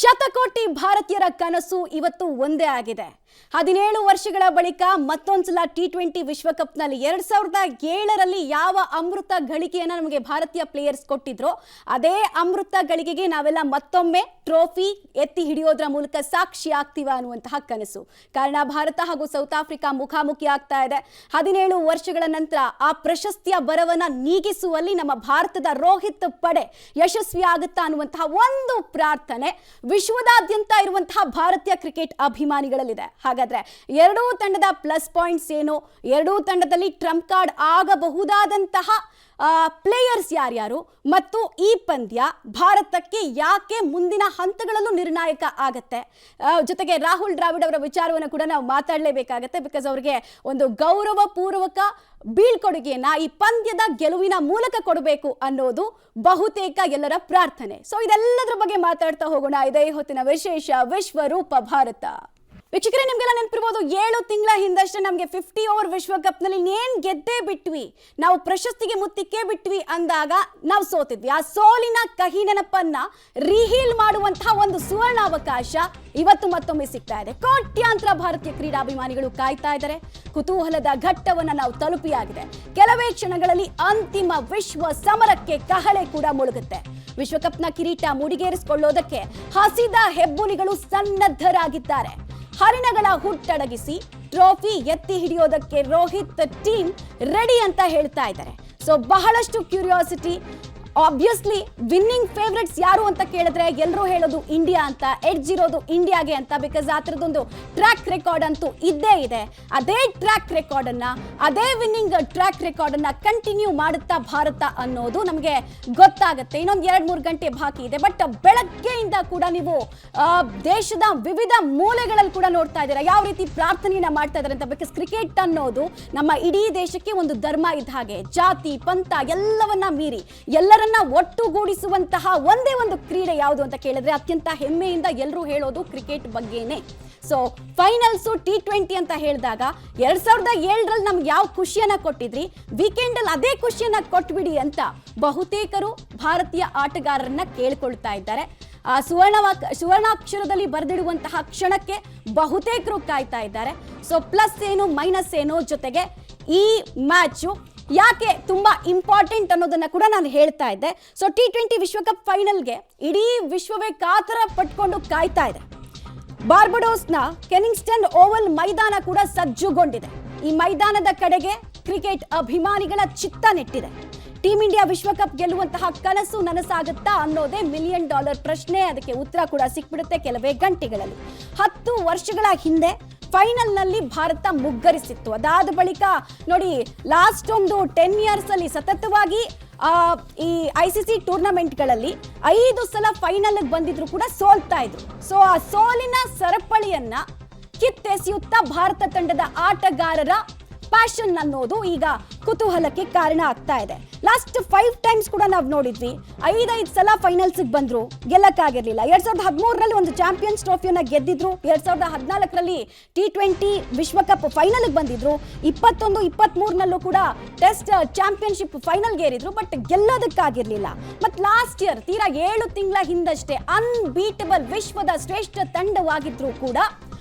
ಶತಕೋಟಿ ಭಾರತೀಯರ ಕನಸು ಇವತ್ತು ಒಂದೇ ಆಗಿದೆ. 17 ವರ್ಷಗಳ ಬಳಿಕ ಮತ್ತೊಂದ್ಸಲ ಟಿ20 ವಿಶ್ವಕಪ್ನಲ್ಲಿ 2007ರಲ್ಲಿ ಯಾವ ಅಮೃತ ಗಳಿಗೆಯನ್ನು ನಮಗೆ ಭಾರತೀಯ ಪ್ಲೇಯರ್ಸ್ ಕೊಟ್ಟಿದ್ರು ಅದೇ ಅಮೃತ ಗಳಿಗೆಗೆ ನಾವೆಲ್ಲ ಮತ್ತೊಮ್ಮೆ ಟ್ರೋಫಿ ಎತ್ತಿ ಹಿಡಿಯೋದ್ರ ಮೂಲಕ ಸಾಕ್ಷಿ ಆಗ್ತೀವ ಅನ್ನುವಂತಹ ಕನಸು. ಕಾರಣ ಭಾರತ ಹಾಗೂ ಸೌತ್ ಆಫ್ರಿಕಾ ಮುಖಾಮುಖಿ ಆಗ್ತಾ ಇದೆ. 17 ವರ್ಷಗಳ ನಂತರ ಆ ಪ್ರಶಸ್ತಿಯ ಬರವನ್ನ ನೀಗಿಸುವಲ್ಲಿ ನಮ್ಮ ಭಾರತದ ರೋಹಿತ್ ಪಡೆ ಯಶಸ್ವಿ ಆಗುತ್ತಾ ಅನ್ನುವಂತಹ ಒಂದು ಪ್ರಾರ್ಥನೆ ವಿಶ್ವದಾದ್ಯಂತ ಇರುವಂತಹ ಭಾರತೀಯ ಕ್ರಿಕೆಟ್ ಅಭಿಮಾನಿಗಳಲ್ಲಿದೆ. ಹಾಗಾದ್ರೆ ಎರಡೂ ತಂಡದ ಪ್ಲಸ್ ಪಾಯಿಂಟ್ಸ್ ಏನು, ಎರಡೂ ತಂಡದಲ್ಲಿ ಟ್ರಂಪ್ ಕಾರ್ಡ್ ಆಗಬಹುದಾದಂತಹ ಪ್ಲೇಯರ್ಸ್ ಯಾರ್ಯಾರು ಮತ್ತು ಈ ಪಂದ್ಯ ಭಾರತಕ್ಕೆ ಯಾಕೆ ಮುಂದಿನ ಹಂತಗಳಲ್ಲೂ ನಿರ್ಣಾಯಕ ಆಗತ್ತೆ, ಜೊತೆಗೆ ರಾಹುಲ್ ದ್ರಾವಿಡ್ ಅವರ ವಿಚಾರವನ್ನು ಕೂಡ ನಾವು ಮಾತಾಡಲೇಬೇಕಾಗತ್ತೆ. ಬಿಕಾಸ್ ಅವರಿಗೆ ಒಂದು ಗೌರವಪೂರ್ವಕ ಬೀಳ್ಕೊಡುಗೆಯನ್ನ ಈ ಪಂದ್ಯದ ಗೆಲುವಿನ ಮೂಲಕ ಕೊಡಬೇಕು ಅನ್ನೋದು ಬಹುತೇಕ ಎಲ್ಲರ ಪ್ರಾರ್ಥನೆ. ಸೊ ಇದೆಲ್ಲದರ ಬಗ್ಗೆ ಮಾತಾಡ್ತಾ ಹೋಗೋಣ. ಇದೇ ಹೊತ್ತಿನ ವಿಶೇಷ ವಿಶ್ವರೂಪ ಭಾರತ. ವೀಕ್ಷಕರೇ, ನಿಮಗೆಲ್ಲ ನೆನಪಿರ್ಬೋದು, 7 ತಿಂಗಳ ಹಿಂದಷ್ಟೇ ನಮಗೆ 50 ಓವರ್ ವಿಶ್ವಕಪ್ನಲ್ಲಿ ನೇನ್ ಗೆದ್ದೇ ಬಿಟ್ವಿ, ನಾವು ಪ್ರಶಸ್ತಿಗೆ ಮುತ್ತಿಕ್ಕೇ ಬಿಟ್ವಿ ಅಂದಾಗ ನಾವು ಸೋತಿದ್ವಿ. ಆ ಸೋಲಿನ ಕಹಿ ನೆನಪನ್ನ ರೀಹೀಲ್ ಮಾಡುವಂತಹ ಒಂದು ಸುವರ್ಣಾವಕಾಶ ಇವತ್ತು ಮತ್ತೊಮ್ಮೆ ಸಿಗ್ತಾ ಇದೆ. ಕೋಟ್ಯಾಂತರ ಭಾರತೀಯ ಕ್ರೀಡಾಭಿಮಾನಿಗಳು ಕಾಯ್ತಾ ಇದ್ದಾರೆ. ಕುತೂಹಲದ ಘಟ್ಟವನ್ನ ನಾವು ತಲುಪಿಯಾಗಿದೆ. ಕೆಲವೇ ಕ್ಷಣಗಳಲ್ಲಿ ಅಂತಿಮ ವಿಶ್ವ ಸಮರಕ್ಕೆ ಕಹಳೆ ಕೂಡ ಮುಳುಗುತ್ತೆ. ವಿಶ್ವಕಪ್ನ ಕಿರೀಟ ಮುಡಿಗೇರಿಸಿಕೊಳ್ಳೋದಕ್ಕೆ ಹಸಿದ ಹೆಬ್ಬುಲಿಗಳು ಸನ್ನದ್ಧರಾಗಿದ್ದಾರೆ. ಹರಿಣಗಳ ಹುಟ್ಟಡಗಿಸಿ ಟ್ರೋಫಿ ಎತ್ತಿ ಹಿಡಿಯೋದಕ್ಕೆ ರೋಹಿತ್ ಟೀಮ್ ರೆಡಿ ಅಂತ ಹೇಳ್ತಾ ಇದ್ದಾರೆ. ಸೊ ಬಹಳಷ್ಟು ಕ್ಯೂರಿಯಾಸಿಟಿ. ಆಬ್ವಿಯಸ್ಲಿ ವಿನ್ನಿಂಗ್ ಫೇವ್ರೆಟ್ಸ್ ಯಾರು ಅಂತ ಕೇಳಿದ್ರೆ ಎಲ್ಲರೂ ಹೇಳೋದು ಇಂಡಿಯಾ ಅಂತ, ಎಡ್ಜ್ ಇರೋದು ಇಂಡಿಯಾಗೆ ಅಂತ. ಬಿಕಾಸ್ ಆ ಥರದೊಂದು ಟ್ರ್ಯಾಕ್ ರೆಕಾರ್ಡ್ ಅಂತೂ ಇದ್ದೇ ಇದೆ. ಅದೇ ಟ್ರ್ಯಾಕ್ ರೆಕಾರ್ಡ್ ಅನ್ನ, ಅದೇ ವಿನ್ನಿಂಗ್ ಟ್ರ್ಯಾಕ್ ರೆಕಾರ್ಡ್ ಅನ್ನ ಕಂಟಿನ್ಯೂ ಮಾಡುತ್ತಾ ಭಾರತ ಅನ್ನೋದು ನಮಗೆ ಗೊತ್ತಾಗುತ್ತೆ. ಇನ್ನೊಂದು 2-3 ಗಂಟೆ ಬಾಕಿ ಇದೆ. ಬಟ್ ಬೆಳಗ್ಗೆಯಿಂದ ಕೂಡ ನೀವು ದೇಶದ ವಿವಿಧ ಮೂಲೆಗಳಲ್ಲಿ ಕೂಡ ನೋಡ್ತಾ ಇದ್ದೀರಾ ಯಾವ ರೀತಿ ಪ್ರಾರ್ಥನೆಯನ್ನ ಮಾಡ್ತಾ ಇದ್ದಾರೆ ಅಂತ. ಬಿಕಾಸ್ ಕ್ರಿಕೆಟ್ ಅನ್ನೋದು ನಮ್ಮ ಇಡೀ ದೇಶಕ್ಕೆ ಒಂದು ಧರ್ಮ ಇದ್ದ ಹಾಗೆ, ಜಾತಿ ಪಂಥ ಎಲ್ಲವನ್ನ ಮೀರಿ ಎಲ್ಲರನ್ನ ಒಟ್ಟುಗೂಡಿಸುವಂತಹ ಒಂದೇ ಒಂದು ಕ್ರೀಡೆ ಯಾವುದು ಅಂತ ಕೇಳಿದ್ರೆ ಅತ್ಯಂತ ಹೆಮ್ಮೆಯಿಂದ ಎಲ್ಲರೂ ಹೇಳೋದು ಕ್ರಿಕೆಟ್ ಬಗ್ಗೆನೇ. ಸೊ ಫೈನಲ್ಸ್ ಟಿ20 ಅಂತ ಹೇಳಿದಾಗ 2007ರಲ್ಲಿ ನಮ್ಗೆ ಯಾವ ಖುಷಿಯನ್ನ ಕೊಟ್ಟಿದ್ರಿ, ವೀಕೆಂಡ್ ಅಲ್ಲಿ ಅದೇ ಖುಷಿಯನ್ನ ಕೊಟ್ಬಿಡಿ ಅಂತ ಬಹುತೇಕರು ಭಾರತೀಯ ಆಟಗಾರರನ್ನ ಕೇಳ್ಕೊಳ್ತಾ ಇದ್ದಾರೆ. ಆ ಸುವರ್ಣಾಕ್ಷರದಲ್ಲಿ ಬರೆದಿಡುವಂತಹ ಕ್ಷಣಕ್ಕೆ ಬಹುತೇಕರು ಕಾಯ್ತಾ ಇದ್ದಾರೆ. ಸೊ ಪ್ಲಸ್ ಏನು ಮೈನಸ್ ಏನು, ಜೊತೆಗೆ ಈ ಮ್ಯಾಚು ಯಾಕೆ ತುಂಬಾ ಇಂಪಾರ್ಟೆಂಟ್ ಅನ್ನೋದನ್ನ ಕೂಡ ನಾನು ಹೇಳ್ತಾ ಇದ್ದೆ. ಸೊ ಟಿ20 ವಿಶ್ವಕಪ್ ಫೈನಲ್ಗೆ ಇಡೀ ವಿಶ್ವವೇ ಕಾತರ ಪಟ್ಕೊಂಡು ಕಾಯ್ತಾ ಇದೆ. ಬಾರ್ಬಡೋಸ್ನ ಕೆನಿಂಗ್ಸ್ಟನ್ ಓವಲ್ ಮೈದಾನ ಕೂಡ ಸಜ್ಜುಗೊಂಡಿದೆ. ಈ ಮೈದಾನದ ಕಡೆಗೆ ಕ್ರಿಕೆಟ್ ಅಭಿಮಾನಿಗಳ ಚಿತ್ತ ನೆಟ್ಟಿದೆ. ಟೀಮ್ ಇಂಡಿಯಾ ವಿಶ್ವಕಪ್ ಗೆಲ್ಲುವಂತಹ ಕನಸು ನನಸಾಗುತ್ತಾ ಅನ್ನೋದೇ $1 ಮಿಲಿಯನ್ ಪ್ರಶ್ನೆ. ಅದಕ್ಕೆ ಉತ್ತರ ಕೂಡ ಸಿಕ್ಬಿಡುತ್ತೆ ಕೆಲವೇ ಗಂಟೆಗಳಲ್ಲಿ. 10 ವರ್ಷಗಳ ಹಿಂದೆ ಫೈನಲ್ನಲ್ಲಿ ಭಾರತ ಮುಗ್ಗರಿಸಿತ್ತು. ಅದಾದ ಬಳಿಕ ನೋಡಿ, ಲಾಸ್ಟ್ ಒಂದು 10 ಇಯರ್ಸ್ ಅಲ್ಲಿ ಸತತವಾಗಿ ಈ ICC ಟೂರ್ನಮೆಂಟ್ಗಳಲ್ಲಿ 5 ಸಲ ಫೈನಲ್ ಬಂದಿದ್ರು ಕೂಡ ಸೋಲ್ತಾ ಇದ್ರು. ಸೊ ಆ ಸೋಲಿನ ಸರಪಳಿಯನ್ನ ಕಿತ್ತೆಸೆಯುತ್ತಾ ಭಾರತ ತಂಡದ ಆಟಗಾರರ ಪ್ಯಾಷನ್ ಅನ್ನೋದು ಈಗ ಕುತೂಹಲಕ್ಕೆ ಕಾರಣ ಆಗ್ತಾ ಇದೆ. ಲಾಸ್ಟ್ 5 ಟೈಮ್ಸ್ ಕೂಡ ನಾವು ನೋಡಿದ್ವಿ, 5 ಸಲ ಫೈನಲ್ಸ್ ಬಂದ್ರು, ಗೆಲ್ಲಕ್ಕಾಗಿರ್ಲಿಲ್ಲ. 2013ರಲ್ಲಿ ಒಂದು ಚಾಂಪಿಯನ್ಸ್ ಟ್ರೋಫಿಯನ್ನ ಗೆದ್ದಿದ್ರು. 2014ರಲ್ಲಿ ಟಿ20 ವಿಶ್ವಕಪ್ ಫೈನಲ್ ಬಂದಿದ್ರು. 21-23ನಲ್ಲೂ ಕೂಡ ಟೆಸ್ಟ್ ಚಾಂಪಿಯನ್ಶಿಪ್ ಫೈನಲ್ಗೆ ಏರಿದ್ರು, ಬಟ್ ಗೆಲ್ಲೋದಕ್ಕಾಗಿರ್ಲಿಲ್ಲ. ಮತ್ತು ಲಾಸ್ಟ್ ಇಯರ್ ತೀರಾ 7 ತಿಂಗಳ ಹಿಂದಷ್ಟೇ ಅನ್ಬೀಟಬಲ್ ವಿಶ್ವದ ಶ್ರೇಷ್ಠ ತಂಡವಾಗಿದ್ರು ಕೂಡ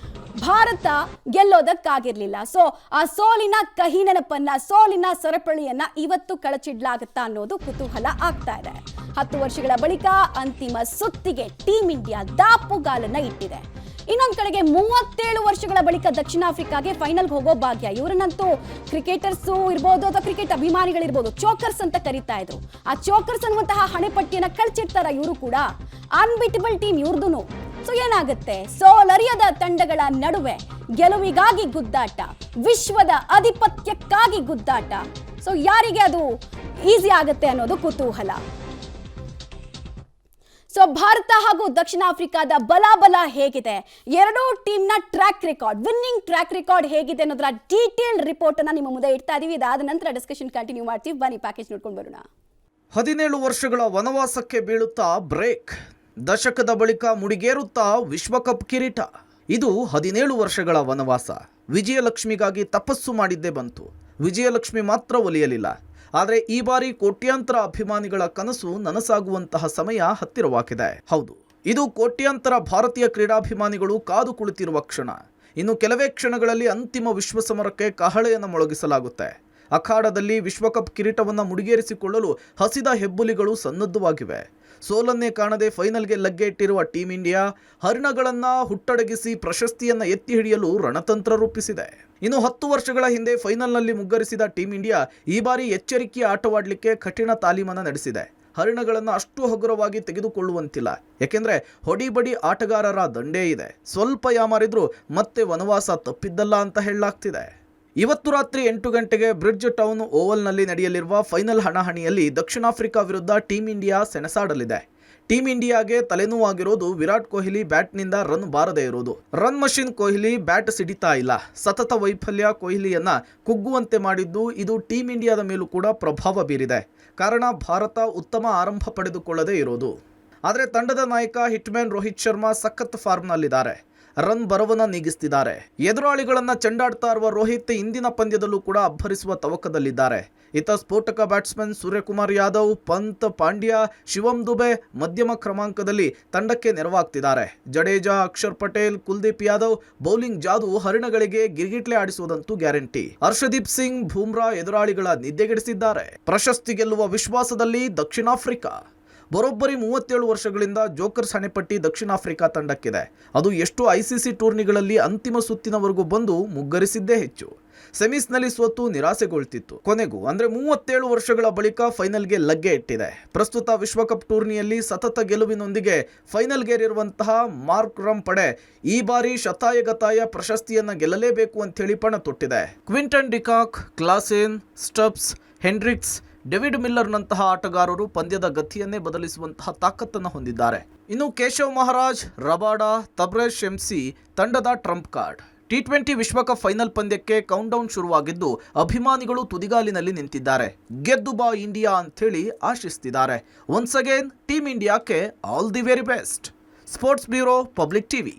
ಭಾರತ ಗೆಲ್ಲೋದಕ್ಕಾಗಿರ್ಲಿಲ್ಲ. ಸೊ ಆ ಸೋಲಿನ ಕಹಿ ನೆನಪನ್ನ, ಸೋಲಿನ ಸರಪಳಿಯನ್ನ ಇವತ್ತು ಕಳಚಿಡ್ಲಾಗುತ್ತಾ ಅನ್ನೋದು ಕುತೂಹಲ ಆಗ್ತಾ ಇದೆ. 10 ವರ್ಷಗಳ ಬಳಿಕ ಅಂತಿಮ ಸುತ್ತಿಗೆ ಟೀಮ್ ಇಂಡಿಯಾ ದಾಪುಗಾಲನ್ನ ಇಟ್ಟಿದೆ. ಇನ್ನೊಂದು ಕಡೆಗೆ 37 ವರ್ಷಗಳ ಬಳಿಕ ದಕ್ಷಿಣ ಆಫ್ರಿಕಾಗೆ ಫೈನಲ್ಗೆ ಹೋಗೋ ಭಾಗ್ಯ. ಇವರನ್ನಂತೂ ಕ್ರಿಕೆಟರ್ಸ್ ಇರ್ಬೋದು ಅಥವಾ ಕ್ರಿಕೆಟ್ ಅಭಿಮಾನಿಗಳಿರ್ಬೋದು ಚೋಕರ್ಸ್ ಅಂತ ಕರೀತಾ ಇದ್ರು. ಆ ಚೋಕರ್ಸ್ ಅನ್ನುವಂತಹ ಹಣೆಪಟ್ಟಿಯನ್ನ ಕಳ್ಚಿಡ್ತಾರ ಇವರು ಕೂಡ. ಅನ್ಬಿಟಬಲ್ ಟೀಮ್ ಇವ್ರದೂನು. ಸೊ ಏನಾಗುತ್ತೆ, ಸೋಲರಿಯದ ತಂಡಗಳ ನಡುವೆ ಗೆಲುವಿಗಾಗಿ ಗುದ್ದಾಟ, ವಿಶ್ವದ ಆಧಿಪತ್ಯಕ್ಕಾಗಿ ಗುದ್ದಾಟ. ಸೊ ಯಾರಿಗೆ ಅದು ಈಸಿ ಆಗುತ್ತೆ ಅನ್ನೋದು ಕುತೂಹಲ. ಸೊ ಭಾರತ ಹಾಗೂ ದಕ್ಷಿಣ ಆಫ್ರಿಕಾದ ಬಲಾಬಲ ಹೇಗಿದೆ, ಎರಡೂ ಟೀಮ್ನ track record, winning track record ಹೇಗಿದೆ ಅನ್ನೋದರ ಡೀಟೇಲ್ಡ್ ರಿಪೋರ್ಟ್ ಅನ್ನ ನಿಮ್ಮ ಮುಂದೆ ಇಡ್ತಾ ಇದೀವಿ. ಇದಾದ ನಂತರ ಡಿಸ್ಕಷನ್ ಕಂಟಿನ್ಯೂ ಮಾಡ್ತೀವಿ. ಬನ್ನಿ ಪ್ಯಾಕೇಜ್ ನೋಡ್ಕೊಂಡು ಬರೋಣ. 17 ವರ್ಷಗಳ ವನವಾಸಕ್ಕೆ ಬೀಳುತ್ತಾ ಬ್ರೇಕ್, ದಶಕದ ಬಳಿಕ ಮುಡಿಗೇರುತ್ತಾ ವಿಶ್ವಕಪ್ ಕಿರೀಟ. ಇದು 17 ವರ್ಷಗಳ ವನವಾಸ. ವಿಜಯಲಕ್ಷ್ಮಿಗಾಗಿ ತಪಸ್ಸು ಮಾಡಿದ್ದೇ ಬಂತು. ವಿಜಯಲಕ್ಷ್ಮಿ ಮಾತ್ರ ಒಲಿಯಲಿಲ್ಲ. ಆದರೆ ಈ ಬಾರಿ ಕೋಟ್ಯಾಂತರ ಅಭಿಮಾನಿಗಳ ಕನಸು ನನಸಾಗುವಂತಹ ಸಮಯ ಹತ್ತಿರವಾಗಿದೆ. ಹೌದು, ಇದು ಕೋಟ್ಯಾಂತರ ಭಾರತೀಯ ಕ್ರೀಡಾಭಿಮಾನಿಗಳು ಕಾದು ಕುಳಿತಿರುವ ಕ್ಷಣ. ಇನ್ನು ಕೆಲವೇ ಕ್ಷಣಗಳಲ್ಲಿ ಅಂತಿಮ ವಿಶ್ವಸಮರಕ್ಕೆ ಕಹಳೆಯನ್ನು ಮೊಳಗಿಸಲಾಗುತ್ತೆ. ಅಖಾಡದಲ್ಲಿ ವಿಶ್ವಕಪ್ ಕಿರೀಟವನ್ನು ಮುಡಿಗೇರಿಸಿಕೊಳ್ಳಲು ಹಸಿದ ಹೆಬ್ಬುಲಿಗಳು ಸನ್ನದ್ಧವಾಗಿವೆ. ಸೋಲನ್ನೇ ಕಾಣದೆ ಫೈನಲ್ಗೆ ಲಗ್ಗೆ ಇಟ್ಟಿರುವ ಟೀಂ ಇಂಡಿಯಾ ಹರಿಣಗಳನ್ನು ಹುಟ್ಟಡಗಿಸಿ ಪ್ರಶಸ್ತಿಯನ್ನು ಎತ್ತಿ ಹಿಡಿಯಲು ರಣತಂತ್ರ ರೂಪಿಸಿದೆ. ಇನ್ನು 10 ವರ್ಷಗಳ ಹಿಂದೆ ಫೈನಲ್ನಲ್ಲಿ ಮುಗ್ಗರಿಸಿದ ಟೀಂ ಇಂಡಿಯಾ ಈ ಬಾರಿ ಎಚ್ಚರಿಕೆಯ ಆಟವಾಡಲಿಕ್ಕೆ ಕಠಿಣ ತಾಲೀಮನ್ನು ನಡೆಸಿದೆ. ಹರಿಣಗಳನ್ನು ಅಷ್ಟು ಹಗುರವಾಗಿ ತೆಗೆದುಕೊಳ್ಳುವಂತಿಲ್ಲ. ಯಾಕೆಂದ್ರೆ ಹೊಡಿಬಡಿ ಆಟಗಾರರ ದಂಡೇ ಇದೆ. ಸ್ವಲ್ಪ ಯಾಮಾರಿದ್ರೂ ಮತ್ತೆ ವನವಾಸ ತಪ್ಪಿದ್ದಲ್ಲ ಅಂತ ಹೇಳಲಾಗ್ತಿದೆ. ಇವತ್ತು ರಾತ್ರಿ 8 ಗಂಟೆಗೆ ಬ್ರಿಡ್ಜ್ ಟೌನ್ ಓವಲ್ನಲ್ಲಿ ನಡೆಯಲಿರುವ ಫೈನಲ್ ಹಣಾಹಣಿಯಲ್ಲಿ ದಕ್ಷಿಣ ಆಫ್ರಿಕಾ ವಿರುದ್ಧ ಟೀಂ ಇಂಡಿಯಾ ಸೆಣಸಾಡಲಿದೆ. ಟೀಂ ಇಂಡಿಯಾಗೆ ತಲೆನೋವಾಗಿರೋದು ವಿರಾಟ್ ಕೊಹ್ಲಿ ಬ್ಯಾಟ್ನಿಂದ ರನ್ ಬಾರದೇ ಇರೋದು. ರನ್ ಮಷಿನ್ ಕೊಹ್ಲಿ ಬ್ಯಾಟ್ ಸಿಡಿತಾ ಇಲ್ಲ. ಸತತ ವೈಫಲ್ಯ ಕೊಹ್ಲಿಯನ್ನ ಕುಗ್ಗುವಂತೆ ಮಾಡಿದ್ದು ಇದು ಟೀಂ ಇಂಡಿಯಾದ ಮೇಲೂ ಕೂಡ ಪ್ರಭಾವ ಬೀರಿದೆ. ಕಾರಣ ಭಾರತ ಉತ್ತಮ ಆರಂಭ ಪಡೆದುಕೊಳ್ಳದೇ ಇರೋದು. ಆದರೆ ತಂಡದ ನಾಯಕ ಹಿಟ್ಮ್ಯಾನ್ ರೋಹಿತ್ ಶರ್ಮಾ ಸಖತ್ ಫಾರ್ಮ್ನಲ್ಲಿದ್ದಾರೆ. ರನ್ ಬರವನ್ನ ನೀಗಿಸ್ತಿದ್ದಾರೆ. ಎದುರಾಳಿಗಳನ್ನ ಚೆಂಡಾಡ್ತಾ ಇರುವ ರೋಹಿತ್ ಇಂದಿನ ಪಂದ್ಯದಲ್ಲೂ ಕೂಡ ಅಬ್ಬರಿಸುವ ತವಕದಲ್ಲಿದ್ದಾರೆ. ಇತ್ತ ಸ್ಫೋಟಕ ಬ್ಯಾಟ್ಸ್ಮನ್ ಸೂರ್ಯಕುಮಾರ್ ಯಾದವ್, ಪಂತ್, ಪಾಂಡ್ಯ, ಶಿವಂ ದುಬೆ ಮಧ್ಯಮ ಕ್ರಮಾಂಕದಲ್ಲಿ ತಂಡಕ್ಕೆ ನೆರವಾಗ್ತಿದ್ದಾರೆ. ಜಡೇಜಾ, ಅಕ್ಷರ್ ಪಟೇಲ್, ಕುಲ್ದೀಪ್ ಯಾದವ್ ಬೌಲಿಂಗ್ ಜಾದು ಹರಿಣಗಳಿಗೆ ಗಿರ್ಗಿಟ್ಲೆ ಆಡಿಸುವುದಂತೂ ಗ್ಯಾರಂಟಿ. ಹರ್ಷದೀಪ್ ಸಿಂಗ್, ಬೂಮ್ರಾ ಎದುರಾಳಿಗಳ ನಿದ್ದೆಗೆಡಿಸಿದ್ದಾರೆ. ಪ್ರಶಸ್ತಿ ಗೆಲ್ಲುವ ವಿಶ್ವಾಸದಲ್ಲಿ ದಕ್ಷಿಣ ಆಫ್ರಿಕಾ. ಬರೋಬ್ಬರಿ 37 ವರ್ಷಗಳಿಂದ ಜೋಕರ್ಸ್ ಹಣೆಪಟ್ಟಿ ದಕ್ಷಿಣ ಆಫ್ರಿಕಾ ತಂಡಕ್ಕಿದೆ. ಅದು ಎಷ್ಟು ICC ಟೂರ್ನಿಗಳಲ್ಲಿ ಅಂತಿಮ ಸುತ್ತಿನವರೆಗೂ ಬಂದು ಮುಗ್ಗರಿಸಿದ್ದೇ ಹೆಚ್ಚು. ಸೆಮೀಸ್ನಲ್ಲಿ ಸೋತು ನಿರಾಸೆಗೊಳ್ತಿತ್ತು. ಕೊನೆಗೂ ಅಂದ್ರೆ 37 ವರ್ಷಗಳ ಬಳಿಕ ಫೈನಲ್ಗೆ ಲಗ್ಗೆ ಇಟ್ಟಿದೆ. ಪ್ರಸ್ತುತ ವಿಶ್ವಕಪ್ ಟೂರ್ನಿಯಲ್ಲಿ ಸತತ ಗೆಲುವಿನೊಂದಿಗೆ ಫೈನಲ್ಗೇರಿರುವಂತಹ ಮಾರ್ಕ್ ರಮ್ ಪಡೆ ಈ ಬಾರಿ ಶತಾಯಗತಾಯ ಪ್ರಶಸ್ತಿಯನ್ನ ಗೆಲ್ಲಲೇಬೇಕು ಅಂತೇಳಿ ಪಣ ತೊಟ್ಟಿದೆ. Quinton de Kock, Klaasen, stubs, Hendricks, David ಮಿಲ್ಲರ್ನಂತಹ ಆಟಗಾರರು ಪಂದ್ಯದ ಗತಿಯನ್ನೇ ಬದಲಿಸುವಂತಹ ತಾಕತ್ತನ್ನು ಹೊಂದಿದ್ದಾರೆ. ಇನ್ನು ಕೇಶವ್ ಮಹಾರಾಜ್, ರಬಾಡಾ, ತಬ್ರೇಜ್ ಶೆಮ್ಸಿ ತಂಡದ ಟ್ರಂಪ್ ಕಾರ್ಡ್. T20 ವಿಶ್ವಕಪ್ ಫೈನಲ್ ಪಂದ್ಯಕ್ಕೆ ಕೌಂಟ್ಡೌನ್ ಶುರುವಾಗಿದ್ದು ಅಭಿಮಾನಿಗಳು ತುದಿಗಾಲಿನಲ್ಲಿ ನಿಂತಿದ್ದಾರೆ. ಗೆದ್ದು ಬಾ ಇಂಡಿಯಾ ಅಂಥೇಳಿ ಆಶಿಸ್ತಿದ್ದಾರೆ. ಒನ್ಸ್ ಅಗೇನ್ ಟೀಮ್ ಇಂಡಿಯಾಕ್ಕೆ all the very best. Sports bureau, public TV.